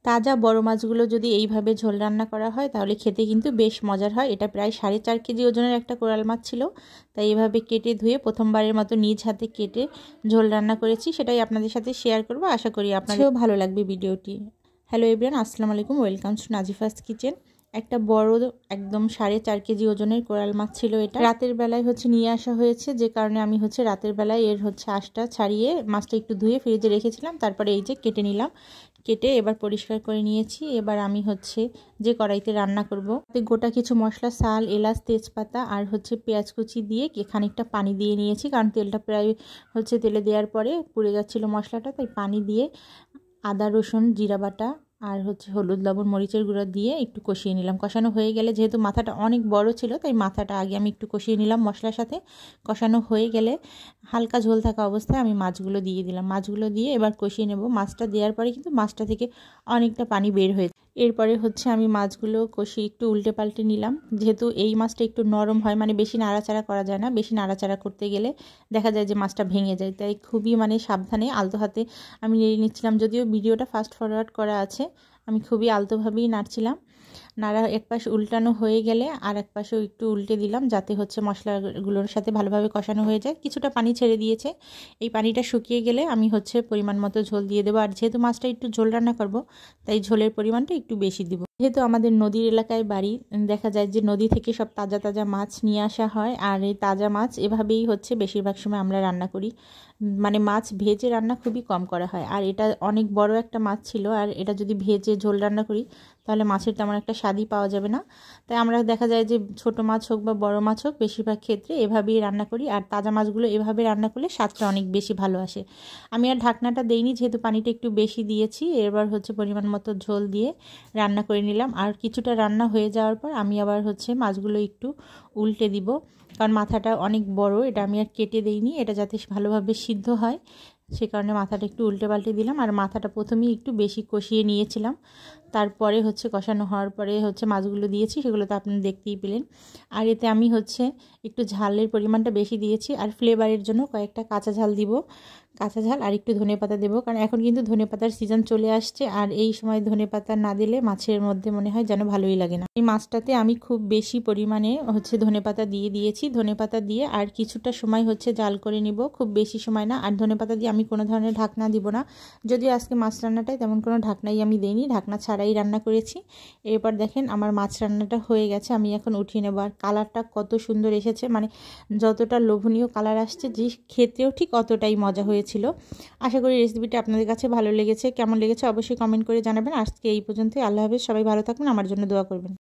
তাজা বড় মাছগুলো যদি এইভাবে ঝোল রান্না করা হয় তাহলে খেতে কিন্তু বেশ মজার হয়। এটা প্রায় 4.5 কেজি ওজনের একটা কোরাল মাছ ছিল, তাই এভাবে কেটে ধুয়ে প্রথমবারের মতো নিজ হাতে কেটে ঝোল রান্না করেছি, সেটাই আপনাদের সাথে শেয়ার করব। আশা করি আপনাদেরও ভালো লাগবে ভিডিওটি। হ্যালো এভরিওয়ান, আসসালামু আলাইকুম, ওয়েলকাম টু নাজিফাস কিচেন। একটা বড় একদম 4.5 কেজি ওজনের কোরাল মাছ ছিল। এটা রাতের বেলায় নিয়ে আসা হয়েছে, যে কারণে আমি রাতের বেলায় এর আঁশটা ছাড়িয়ে মাছটা একটু ধুয়ে ফ্রিজে রেখেছিলাম। তারপরে এই যে কেটে নিলাম, কেটে এবার পরিষ্কার করে নিয়েছি। এবার আমি যে কড়াইতে রান্না করব, গোটা কিছু মশলা, শাল, এলাচ, তেজপাতা আর পেঁয়াজ কুচি দিয়ে খানিকটা পানি দিয়ে নিয়েছি, কারণ তেলটা প্রায় তেলে দেওয়ার পরে পুড়ে যাচ্ছিল মশলাটা, তাই পানি দিয়ে আদা রসুন জিরা বাটা আর হলুদ লবণ মরিচের গুঁড়ো দিয়ে একটু কষিয়ে নিলাম। কষানো হয়ে গেলে, যেহেতু মাথাটা অনেক বড় ছিল, তাই মাথাটা আগে আমি একটু কষিয়ে নিলাম মশলার সাথে। কষানো হয়ে গেলে হালকা ঝোল থাকা অবস্থায় আমি মাছগুলো দিয়ে দিলাম। মাছগুলো দিয়ে এবার কষিয়ে নেব। মাছটা দেওয়ার পরে কিন্তু মাছটা থেকে অনেকটা পানি বের হয়েছে। এরপরে আমি মাছগুলো কষিয়ে একটু উল্টে পাল্টে নিলাম। যেহেতু এই মাছটা একটু নরম হয়, বেশি নাড়াচাড়া করা যায় না, বেশি নাড়াচাড়া করতে গেলে দেখা যায় যে মাছটা ভেঙে যায়, তাই খুবই সাবধানে আলতো হাতে আমি নেড়ে নিচ্ছিলাম। যদিও ভিডিওটা ফাস্ট ফরওয়ার্ড করা আছে, আমি খুবই আলতোভাবেই নাড়ছিলাম। নাড়া এক পাশ উল্টানো হয়ে গেলে আর এক পাশেও একটু উল্টে দিলাম, যাতে মশলাগুলোর সাথে ভালোভাবে কষানো হয়ে যায়। কিছুটা পানি ছেড়ে দিয়েছে, এই পানিটা শুকিয়ে গেলে আমি পরিমাণ মতো ঝোল দিয়ে দেবো। আর যেহেতু মাছটা একটু ঝোল রান্না করব, তাই ঝোলের পরিমাণটা একটু বেশি দিব। যেহেতু আমাদের নদীর এলাকায় বাড়ি, দেখা যায় যে নদী থেকে সব তাজা তাজা মাছ নিয়ে আসা হয়, আর এই তাজা মাছ এভাবেই বেশিরভাগ সময় আমরা রান্না করি। মাছ ভেজে রান্না খুবই কম করা হয়। আর এটা অনেক বড় একটা মাছ ছিল, আর এটা যদি ভেজে ঝোল রান্না করি তাহলে মাছের তেমন একটা স্বাদই পাওয়া যাবে না। তাই আমরা দেখা যায় যে ছোট মাছ হোক বা বড় মাছ হোক, বেশিরভাগ ক্ষেত্রে এভাবেই রান্না করি। আর তাজা মাছগুলো এভাবে রান্না করলে স্বাদটা অনেক বেশি ভালো আসে। আমি আর ঢাকনাটা দেইনি, যেহেতু পানিটা একটু বেশি দিয়েছি। এবার পরিমাণ মতো ঝোল দিয়ে রান্না করে নিলাম। আর কিছুটা রান্না হয়ে যাওয়ার পর আমি আবার মাছগুলো একটু উল্টে দিব, কারণ মাথাটা অনেক বড়, এটা আমি আর কেটে দেইনি, এটা যাতে ভালোভাবে সিদ্ধ হয় সে কারণে মাথাটা একটু উল্টে পাল্টে দিলাম। আর মাথাটা প্রথমেই একটু বেশি কষিয়ে নিয়েছিলাম, তারপরে কষানো হওয়ার পরে মাছগুলো দিয়েছি, সেগুলো তো আপনারা দেখতেই পেলেন। আর এতে আমি একটু ঝালের পরিমাণটা বেশি দিয়েছি, আর ফ্লেভারের জন্য কয়েকটা কাঁচা ঝাল দিব, কাঁচা ঝাল আর একটু ধনেপাতা দেবো, কারণ এখন কিন্তু ধনেপাতার সিজন চলে আসছে, আর এই সময় ধনেপাতা না দিলে মাছের মধ্যে মনে হয় যেন ভালোই লাগে না। এই মাছটাতে আমি খুব বেশি পরিমাণে ধনেপাতা দিয়ে দিয়েছি। ধনেপাতা দিয়ে আর কিছুটা সময় জাল করে নিব, খুব বেশি সময় না। আর ধনেপাতা দিয়ে আমি কোনো ধরনের ঢাকনা দিব না, যদিও আজকে মাছ রান্নাটায় তেমন কোনো ঢাকনাই আমি দেইনি, ঢাকনা ছাড়াই রান্না করেছি। এরপর দেখেন আমার মাছ রান্নাটা হয়ে গেছে, আমি এখন উঠিয়ে নেব। আর কালারটা কত সুন্দর এসেছে, যতটা লোভনীয় কালার আসছে, যে খেতেও ঠিক অতটাই মজা হয়েছিল। আশা করি রেসিপিটা আপনাদের কাছে ভালো লেগেছে। কেমন লেগেছে অবশ্যই কমেন্ট করে জানাবেন। আজকে এই পর্যন্তই, আল্লাহ হাফেজ, সবাই ভালো থাকবেন, আমার জন্য দোয়া করবেন।